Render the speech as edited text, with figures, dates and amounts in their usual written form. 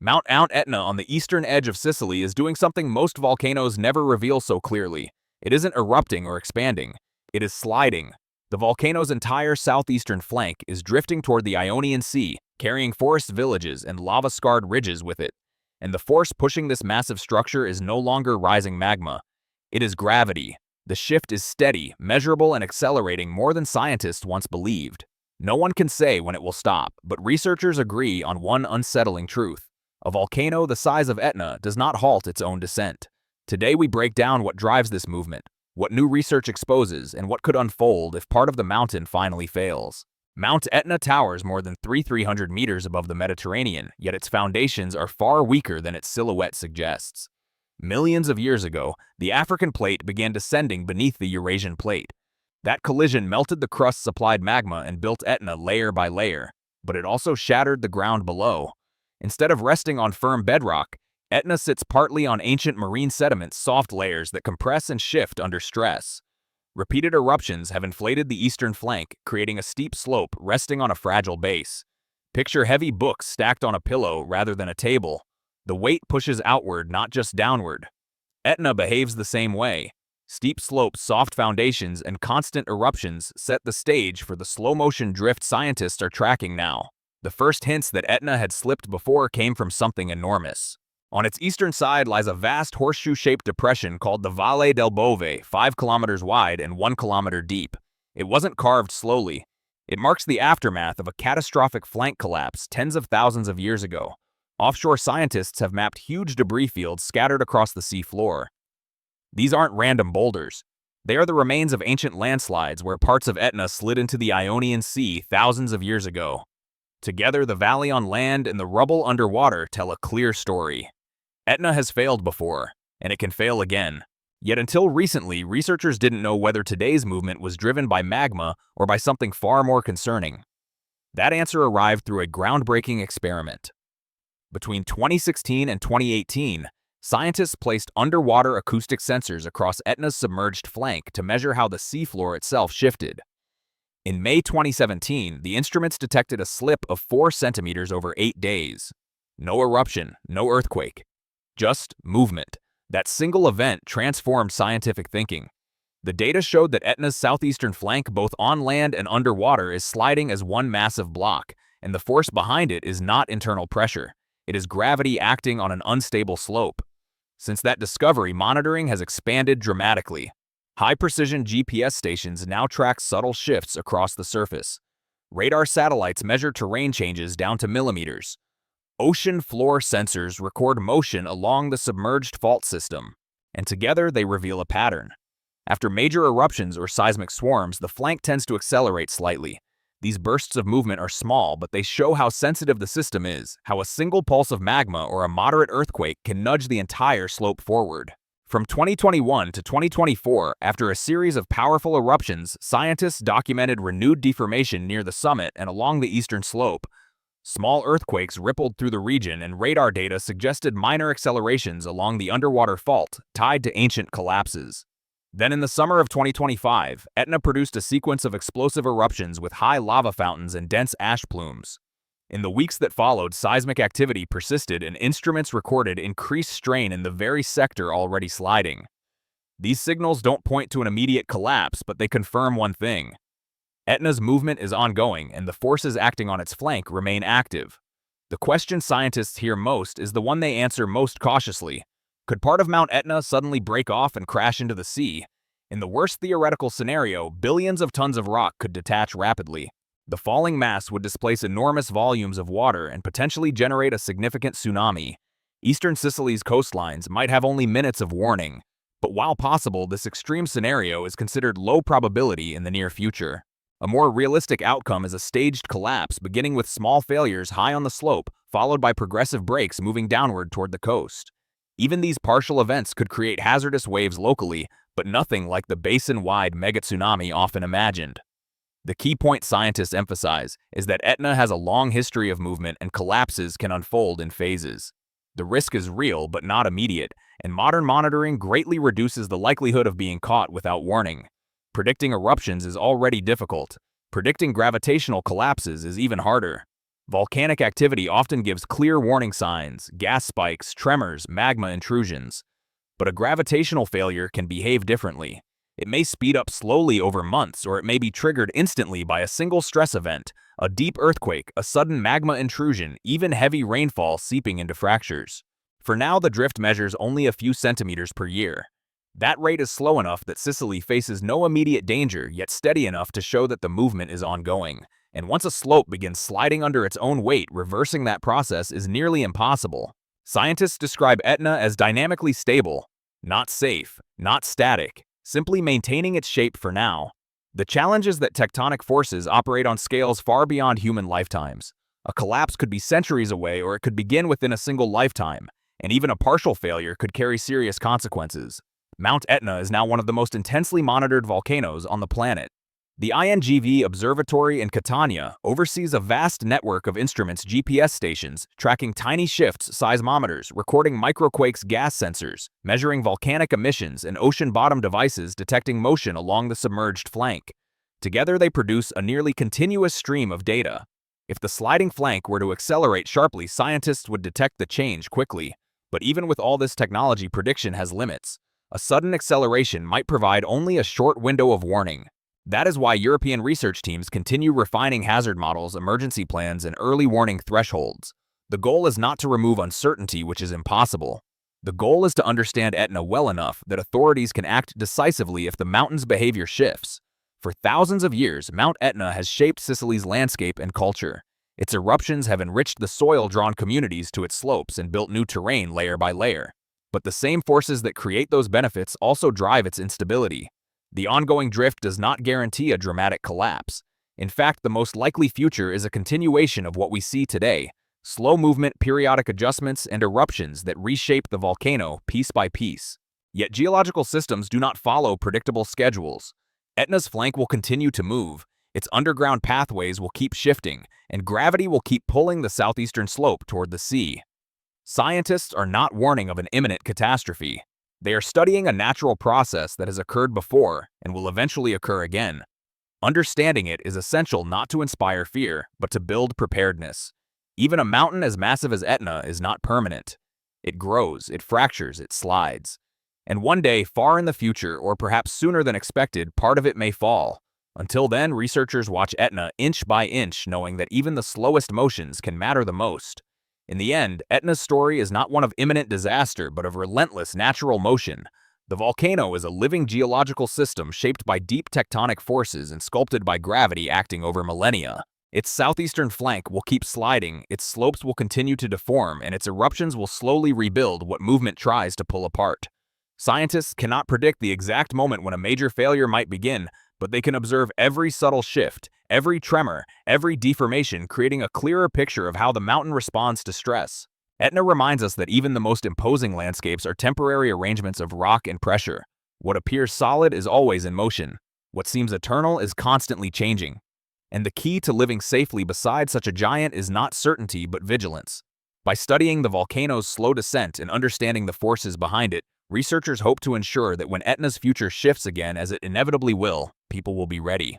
Mount Etna on the eastern edge of Sicily is doing something most volcanoes never reveal so clearly. It isn't erupting or expanding. It is sliding. The volcano's entire southeastern flank is drifting toward the Ionian Sea, carrying forest villages and lava-scarred ridges with it. And the force pushing this massive structure is no longer rising magma. It is gravity. The shift is steady, measurable, and accelerating more than scientists once believed. No one can say when it will stop, but researchers agree on one unsettling truth. A volcano the size of Etna does not halt its own descent. Today we break down what drives this movement, what new research exposes, and what could unfold if part of the mountain finally fails. Mount Etna towers more than 300 meters above the Mediterranean, yet its foundations are far weaker than its silhouette suggests. Millions of years ago, the African plate began descending beneath the Eurasian plate. That collision melted the crust-supplied magma and built Etna layer by layer, but it also shattered the ground below. Instead of resting on firm bedrock, Etna sits partly on ancient marine sediments, soft layers that compress and shift under stress. Repeated eruptions have inflated the eastern flank, creating a steep slope resting on a fragile base. Picture heavy books stacked on a pillow rather than a table. The weight pushes outward, not just downward. Etna behaves the same way. Steep slopes, soft foundations, and constant eruptions set the stage for the slow-motion drift scientists are tracking now. The first hints that Etna had slipped before came from something enormous. On its eastern side lies a vast horseshoe-shaped depression called the Valle del Bove, 5 kilometers wide and 1 kilometer deep. It wasn't carved slowly. It marks the aftermath of a catastrophic flank collapse tens of thousands of years ago. Offshore scientists have mapped huge debris fields scattered across the sea floor. These aren't random boulders. They are the remains of ancient landslides where parts of Etna slid into the Ionian Sea thousands of years ago. Together, the valley on land and the rubble underwater tell a clear story. Etna has failed before, and it can fail again. Yet until recently, researchers didn't know whether today's movement was driven by magma or by something far more concerning. That answer arrived through a groundbreaking experiment. Between 2016 and 2018, scientists placed underwater acoustic sensors across Etna's submerged flank to measure how the seafloor itself shifted. In May 2017, the instruments detected a slip of 4 centimeters over 8 days. No eruption, no earthquake. Just movement. That single event transformed scientific thinking. The data showed that Etna's southeastern flank, both on land and underwater, is sliding as one massive block, and the force behind it is not internal pressure. It is gravity acting on an unstable slope. Since that discovery, monitoring has expanded dramatically. High-precision GPS stations now track subtle shifts across the surface. Radar satellites measure terrain changes down to millimeters. Ocean floor sensors record motion along the submerged fault system, and together they reveal a pattern. After major eruptions or seismic swarms, the flank tends to accelerate slightly. These bursts of movement are small, but they show how sensitive the system is, how a single pulse of magma or a moderate earthquake can nudge the entire slope forward. From 2021 to 2024, after a series of powerful eruptions, scientists documented renewed deformation near the summit and along the eastern slope. Small earthquakes rippled through the region, and radar data suggested minor accelerations along the underwater fault tied to ancient collapses. Then in the summer of 2025, Etna produced a sequence of explosive eruptions with high lava fountains and dense ash plumes. In the weeks that followed, seismic activity persisted and instruments recorded increased strain in the very sector already sliding. These signals don't point to an immediate collapse, but they confirm one thing. Etna's movement is ongoing, and the forces acting on its flank remain active. The question scientists hear most is the one they answer most cautiously. Could part of Mount Etna suddenly break off and crash into the sea? In the worst theoretical scenario, billions of tons of rock could detach rapidly. The falling mass would displace enormous volumes of water and potentially generate a significant tsunami. Eastern Sicily's coastlines might have only minutes of warning. But while possible, this extreme scenario is considered low probability in the near future. A more realistic outcome is a staged collapse beginning with small failures high on the slope, followed by progressive breaks moving downward toward the coast. Even these partial events could create hazardous waves locally, but nothing like the basin-wide megatsunami often imagined. The key point scientists emphasize is that Etna has a long history of movement and collapses can unfold in phases. The risk is real but not immediate, and modern monitoring greatly reduces the likelihood of being caught without warning. Predicting eruptions is already difficult. Predicting gravitational collapses is even harder. Volcanic activity often gives clear warning signs: gas spikes, tremors, magma intrusions. But a gravitational failure can behave differently. It may speed up slowly over months, or it may be triggered instantly by a single stress event: a deep earthquake, a sudden magma intrusion, even heavy rainfall seeping into fractures. For now, the drift measures only a few centimeters per year. That rate is slow enough that Sicily faces no immediate danger, yet steady enough to show that the movement is ongoing. And once a slope begins sliding under its own weight, reversing that process is nearly impossible. Scientists describe Etna as dynamically stable, not safe, not static, simply maintaining its shape for now. The challenge is that tectonic forces operate on scales far beyond human lifetimes. A collapse could be centuries away, or it could begin within a single lifetime, and even a partial failure could carry serious consequences. Mount Etna is now one of the most intensely monitored volcanoes on the planet. The INGV Observatory in Catania oversees a vast network of instruments, GPS stations, tracking tiny shifts, seismometers, recording microquakes, gas sensors, measuring volcanic emissions, and ocean bottom devices detecting motion along the submerged flank. Together they produce a nearly continuous stream of data. If the sliding flank were to accelerate sharply, scientists would detect the change quickly. But even with all this technology, prediction has limits. A sudden acceleration might provide only a short window of warning. That is why European research teams continue refining hazard models, emergency plans, and early warning thresholds. The goal is not to remove uncertainty, which is impossible. The goal is to understand Etna well enough that authorities can act decisively if the mountain's behavior shifts. For thousands of years, Mount Etna has shaped Sicily's landscape and culture. Its eruptions have enriched the soil, drawn communities to its slopes, and built new terrain layer by layer. But the same forces that create those benefits also drive its instability. The ongoing drift does not guarantee a dramatic collapse. In fact, the most likely future is a continuation of what we see today: slow movement, periodic adjustments, and eruptions that reshape the volcano piece by piece. Yet geological systems do not follow predictable schedules. Etna's flank will continue to move, its underground pathways will keep shifting, and gravity will keep pulling the southeastern slope toward the sea. Scientists are not warning of an imminent catastrophe. They are studying a natural process that has occurred before and will eventually occur again. Understanding it is essential not to inspire fear, but to build preparedness. Even a mountain as massive as Etna is not permanent. It grows, it fractures, it slides. And one day, far in the future, or perhaps sooner than expected, part of it may fall. Until then, researchers watch Etna inch by inch, knowing that even the slowest motions can matter the most. In the end, Etna's story is not one of imminent disaster, but of relentless natural motion. The volcano is a living geological system shaped by deep tectonic forces and sculpted by gravity acting over millennia. Its southeastern flank will keep sliding, its slopes will continue to deform, and its eruptions will slowly rebuild what movement tries to pull apart. Scientists cannot predict the exact moment when a major failure might begin, but they can observe every subtle shift, every tremor, every deformation, creating a clearer picture of how the mountain responds to stress. Etna reminds us that even the most imposing landscapes are temporary arrangements of rock and pressure. What appears solid is always in motion. What seems eternal is constantly changing. And the key to living safely beside such a giant is not certainty but vigilance. By studying the volcano's slow descent and understanding the forces behind it, researchers hope to ensure that when Etna's future shifts again, as it inevitably will, people will be ready.